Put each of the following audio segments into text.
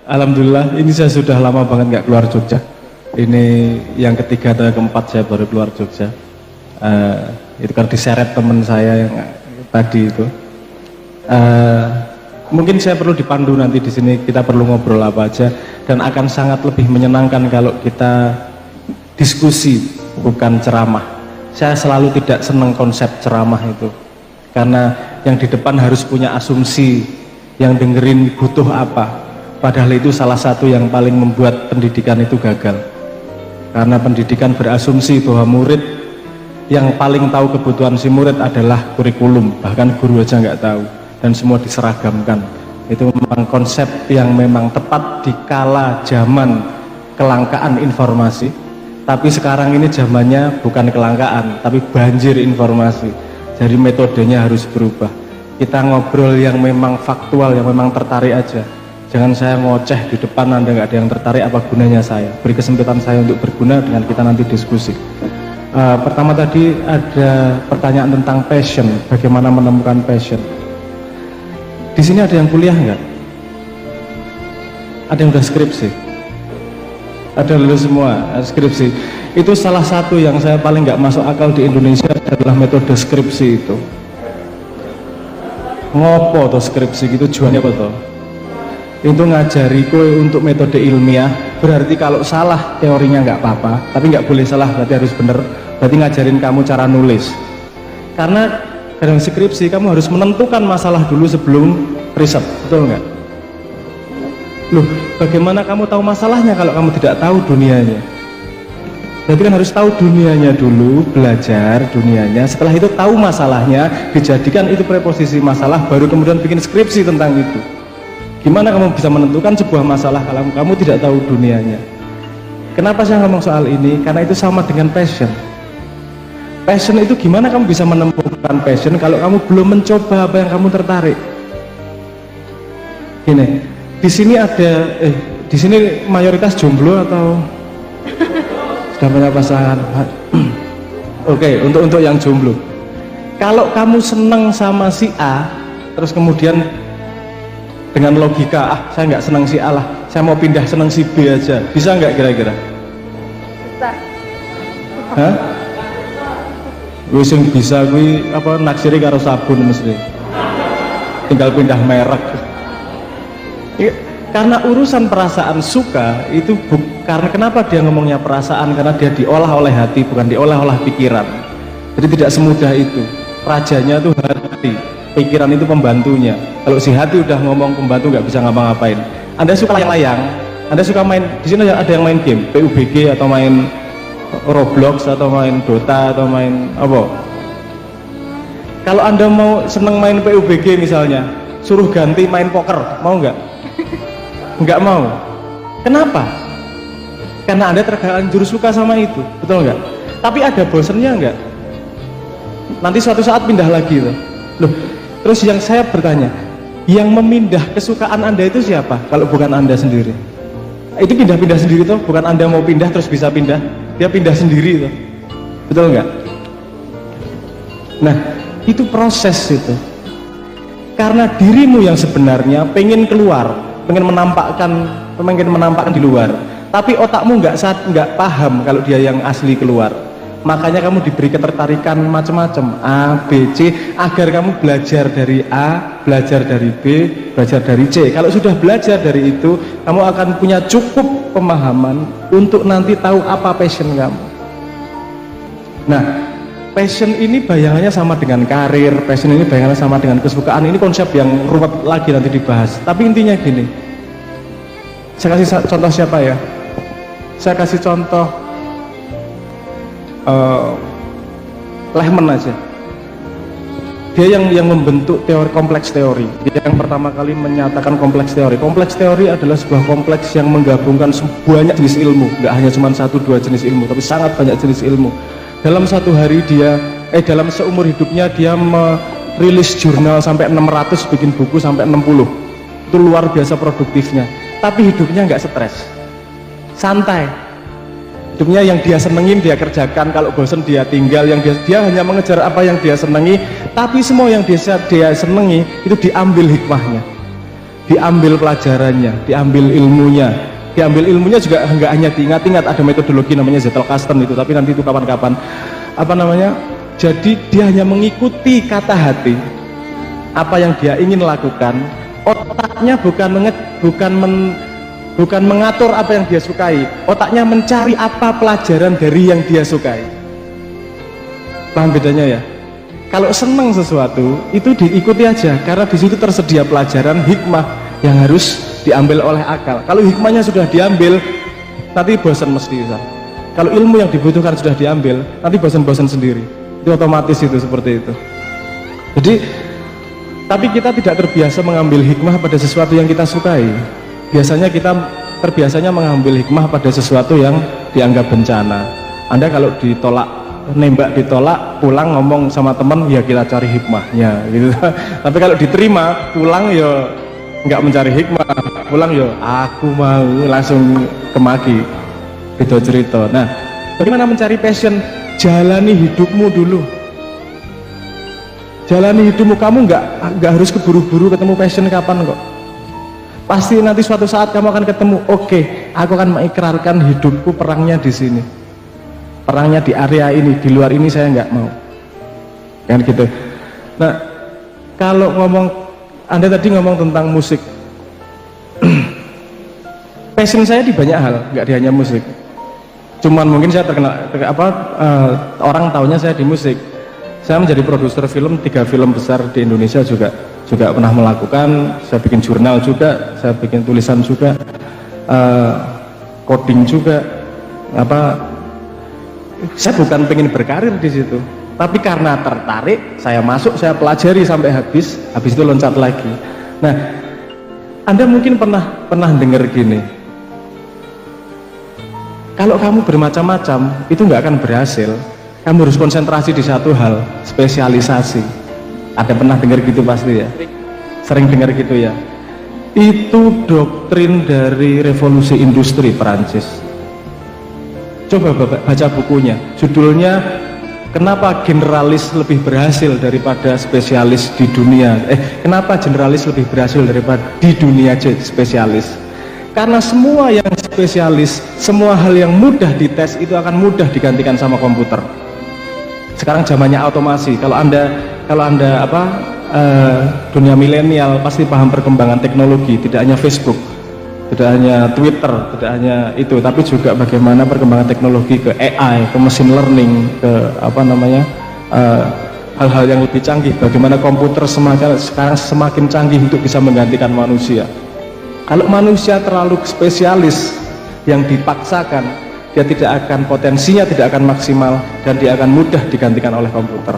Alhamdulillah, ini saya sudah lama banget nggak keluar Jogja. Ini yang ketiga atau yang keempat saya baru keluar Jogja. Itu kan diseret teman saya yang tadi itu. Mungkin saya perlu dipandu nanti di sini, kita perlu ngobrol apa aja, dan akan sangat lebih menyenangkan kalau kita diskusi, bukan ceramah. Saya selalu tidak senang konsep ceramah itu, karena yang di depan harus punya asumsi, yang dengerin butuh apa. Padahal itu salah satu yang paling membuat pendidikan itu gagal, karena pendidikan berasumsi bahwa murid yang paling tahu kebutuhan si murid adalah kurikulum, bahkan guru aja nggak tahu, dan semua diseragamkan. Itu memang konsep yang memang tepat di kala zaman kelangkaan informasi, tapi sekarang ini zamannya bukan kelangkaan tapi banjir informasi, jadi metodenya harus berubah. Kita ngobrol yang memang faktual, yang memang tertarik aja. Jangan saya ngoceh di depan, Anda nggak ada yang tertarik, apa gunanya saya? Beri kesempatan saya untuk berguna dengan kita nanti diskusi. Pertama tadi ada pertanyaan tentang passion, bagaimana menemukan passion. Di sini ada yang kuliah nggak? Ada yang udah skripsi? Ada lulus semua skripsi. Itu salah satu yang saya paling nggak masuk akal di Indonesia adalah metode skripsi itu. Ngopo tuh skripsi gitu, jualnya apa tuh? Itu ngajari kowe untuk metode ilmiah, berarti kalau salah teorinya nggak apa-apa, tapi nggak boleh salah, berarti harus bener. Berarti ngajarin kamu cara nulis. Karena dalam skripsi kamu harus menentukan masalah dulu sebelum riset, betul nggak? Loh, bagaimana kamu tahu masalahnya kalau kamu tidak tahu dunianya? Berarti kan harus tahu dunianya dulu, belajar dunianya, setelah itu tahu masalahnya, dijadikan itu preposisi masalah, baru kemudian bikin skripsi tentang itu. Gimana kamu bisa menentukan sebuah masalah kalau kamu tidak tahu dunianya? Kenapa saya ngomong soal ini? Karena itu sama dengan passion. Passion itu gimana kamu bisa menemukan passion kalau kamu belum mencoba apa yang kamu tertarik? Gini, di sini ada, di sini mayoritas jomblo atau sudah punya pasangan? Oke, untuk yang jomblo. Kalau kamu senang sama si A, terus kemudian dengan logika, saya nggak senang si A lah, saya mau pindah senang si B aja, bisa nggak kira-kira? Bisa. Hah? Gue sing bisa gue apa naksiri karo sabun mesti, tinggal pindah merek. Karena urusan perasaan suka itu karena kenapa dia ngomongnya perasaan, karena dia diolah oleh hati, bukan diolah oleh pikiran. Jadi tidak semudah itu. Rajanya tuh hati, pikiran itu pembantunya. Kalau si hati udah ngomong, pembantu nggak bisa ngapa-ngapain. Anda suka layang, Anda suka main, di sini ada yang main game PUBG atau main Roblox atau main Dota atau main apa? Kalau Anda mau seneng main PUBG misalnya, suruh ganti main poker, mau nggak? Nggak mau. Kenapa? Karena Anda terlanjur suka sama itu, betul nggak? Tapi ada bosennya nggak? Nanti suatu saat pindah lagi tuh. Loh, terus yang saya bertanya, yang memindah kesukaan Anda itu siapa? Kalau bukan Anda sendiri. Itu pindah-pindah sendiri tuh, bukan Anda mau pindah terus bisa pindah. Dia pindah sendiri tuh. Betul nggak? Nah, itu proses itu. Karena dirimu yang sebenarnya pengen keluar, pengen menampakkan di luar, tapi otakmu nggak paham kalau dia yang asli keluar. Makanya kamu diberi ketertarikan macam-macam A, B, C, agar kamu belajar dari A, belajar dari B, belajar dari C. Kalau sudah belajar dari itu, kamu akan punya cukup pemahaman untuk nanti tahu apa passion kamu. Nah, passion ini bayangannya sama dengan karir, passion ini bayangannya sama dengan kesukaan. Ini konsep yang ruwet lagi nanti dibahas. Tapi intinya gini, saya kasih contoh siapa ya? Saya kasih contoh Lehman aja. Dia yang membentuk teori kompleks teori. Dia yang pertama kali menyatakan kompleks teori. Kompleks teori adalah sebuah kompleks yang menggabungkan banyak jenis ilmu, nggak hanya cuma 1-2 jenis ilmu, tapi sangat banyak jenis ilmu. Dalam satu hari dalam seumur hidupnya dia merilis jurnal sampai 600, bikin buku sampai 60. Itu luar biasa produktifnya. Tapi hidupnya nggak stres, santai. Hidupnya yang dia senengin dia kerjakan, kalau bosan dia tinggal, yang dia hanya mengejar apa yang dia senengi, tapi semua yang dia senengi itu diambil hikmahnya. diambil pelajarannya, diambil ilmunya juga nggak hanya diingat-ingat, ada metodologi namanya Zettelkasten itu, tapi nanti itu kapan-kapan jadi dia hanya mengikuti kata hati, apa yang dia ingin lakukan. Otaknya bukan mengatur apa yang dia sukai, otaknya mencari apa pelajaran dari yang dia sukai. Paham bedanya ya? Kalau senang sesuatu itu diikuti aja, karena di situ tersedia pelajaran hikmah yang harus diambil oleh akal. Kalau hikmahnya sudah diambil, nanti bosan mesti. Kalau ilmu yang dibutuhkan sudah diambil, nanti bosan-bosan sendiri. Itu otomatis itu seperti itu. Jadi, tapi kita tidak terbiasa mengambil hikmah pada sesuatu yang kita sukai. Biasanya kita terbiasanya mengambil hikmah pada sesuatu yang dianggap bencana. Anda kalau nembak ditolak, pulang ngomong sama teman, ya kita cari hikmahnya gitu. Tapi kalau diterima, pulang ya nggak mencari hikmah, pulang ya aku mau langsung kemaki gitu cerita. Nah, bagaimana mencari passion? Jalani hidupmu dulu, jalani hidupmu. Kamu nggak harus keburu-buru ketemu passion kapan kok. Pasti nanti suatu saat kamu akan ketemu. Oke, aku akan mengikrarkan hidupku perangnya di sini, perangnya di area ini, di luar ini saya nggak mau, kan gitu. Nah, kalau Anda tadi ngomong tentang musik, passion saya di banyak hal, nggak di hanya musik. Cuman mungkin saya terkenal orang taunya saya di musik. Saya menjadi produser film, 3 film besar di Indonesia juga pernah melakukan. Saya bikin jurnal juga, saya bikin tulisan juga, coding juga. Saya bukan pengen berkarir di situ, tapi karena tertarik, saya masuk, saya pelajari sampai habis itu loncat lagi. Nah, Anda mungkin pernah dengar gini, kalau kamu bermacam-macam itu nggak akan berhasil. Kamu harus konsentrasi di satu hal, spesialisasi. Ada pernah dengar gitu pasti ya? Sering dengar gitu ya? Itu doktrin dari revolusi industri Perancis. Coba baca bukunya, judulnya Kenapa Generalis Lebih Berhasil Daripada Spesialis di Dunia. Kenapa Generalis lebih berhasil daripada di dunia spesialis? Karena semua yang spesialis, semua hal yang mudah dites itu akan mudah digantikan sama komputer. Sekarang zamannya otomasi. Kalau anda dunia milenial pasti paham perkembangan teknologi, tidak hanya Facebook, tidak hanya Twitter, tidak hanya itu, tapi juga bagaimana perkembangan teknologi ke AI, ke machine learning, ke hal-hal yang lebih canggih. Bagaimana komputer sekarang semakin canggih untuk bisa menggantikan manusia. Kalau manusia terlalu spesialis yang dipaksakan, dia tidak akan, potensinya tidak akan maksimal, dan dia akan mudah digantikan oleh komputer.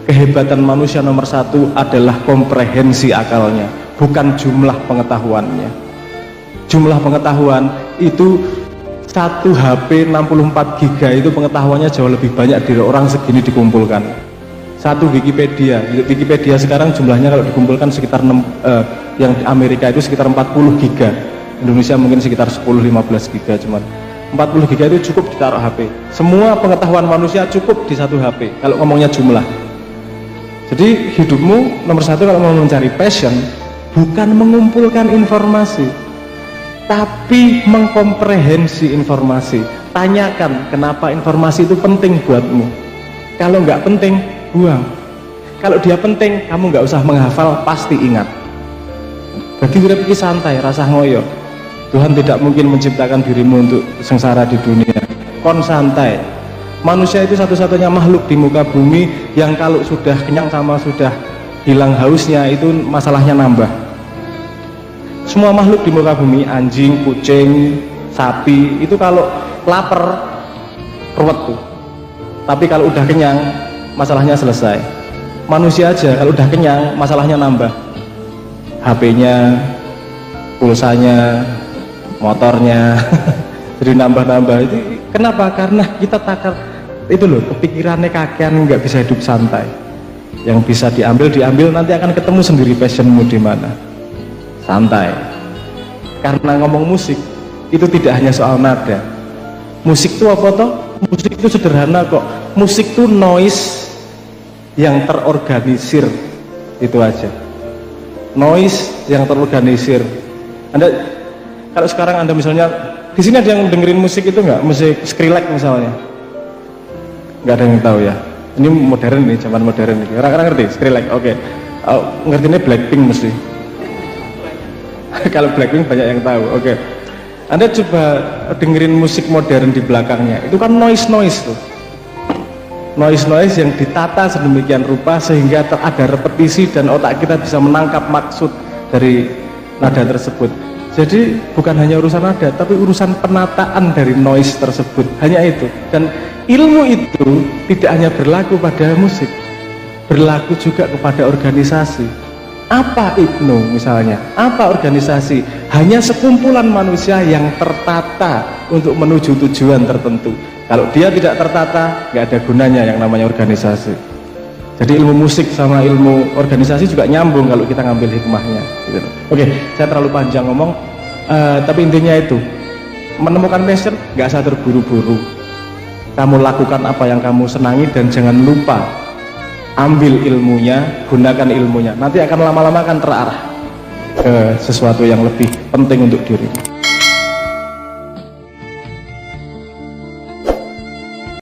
Kehebatan manusia nomor 1 adalah komprehensi akalnya, bukan jumlah pengetahuannya. Jumlah pengetahuan itu 1 HP 64 GB itu pengetahuannya jauh lebih banyak dari orang segini dikumpulkan. 1 Wikipedia sekarang jumlahnya kalau dikumpulkan sekitar yang di Amerika itu sekitar 40 GB, Indonesia mungkin sekitar 10-15 GB cuman. 40 GB itu cukup ditaruh HP. Semua pengetahuan manusia cukup di 1 HP kalau ngomongnya jumlah. Jadi hidupmu nomor 1 kalau mau mencari passion, bukan mengumpulkan informasi, tapi mengkomprehensi informasi. Tanyakan kenapa informasi itu penting buatmu. Kalau nggak penting, buang. Kalau dia penting, kamu nggak usah menghafal, pasti ingat. Bagi urip iki santai, rasa ngoyo. Tuhan tidak mungkin menciptakan dirimu untuk sengsara di dunia. Kon santai. Manusia itu satu-satunya makhluk di muka bumi yang kalau sudah kenyang sama sudah hilang hausnya itu masalahnya nambah. Semua makhluk di muka bumi, anjing, kucing, sapi, itu kalau lapar ruwet tuh. Tapi kalau udah kenyang, masalahnya selesai. Manusia aja kalau udah kenyang, masalahnya nambah. HP-nya, pulsanya, motornya jadi nambah-nambah. Itu kenapa? Karena kita takar itu loh, kepikirannya kakean, nggak bisa hidup santai. Yang bisa diambil, nanti akan ketemu sendiri passionmu di mana. Santai. Karena ngomong musik itu tidak hanya soal nada. Musik itu apa toh? Musik itu sederhana kok. Musik itu noise yang terorganisir, itu aja. noise yang terorganisir. Anda kalau sekarang Anda misalnya di sini ada yang dengerin musik itu nggak, musik Skrillex misalnya? Nggak ada yang tahu ya. Ini modern nih, zaman modern ini. Orang-orang ngerti Skrillex? Oke. Ngertinya Blackpink mesti. Kalau Blackpink banyak yang tahu. Oke. Anda coba dengerin musik modern di belakangnya. Itu kan noise tuh. Noise yang ditata sedemikian rupa sehingga ada repetisi dan otak kita bisa menangkap maksud dari nada tersebut. Jadi bukan hanya urusan nada, tapi urusan penataan dari noise tersebut. Hanya itu. Dan ilmu itu tidak hanya berlaku pada musik, berlaku juga kepada organisasi. Apa IPNO misalnya? Apa organisasi? Hanya sekumpulan manusia yang tertata untuk menuju tujuan tertentu. Kalau dia tidak tertata, nggak ada gunanya yang namanya organisasi. Jadi ilmu musik sama ilmu organisasi juga nyambung kalau kita ngambil hikmahnya gitu. Oke, saya terlalu panjang ngomong, tapi intinya itu, menemukan passion nggak usah terburu-buru. Kamu lakukan apa yang kamu senangi dan jangan lupa ambil ilmunya, gunakan ilmunya. Nanti akan lama-lama akan terarah ke sesuatu yang lebih penting untuk diri.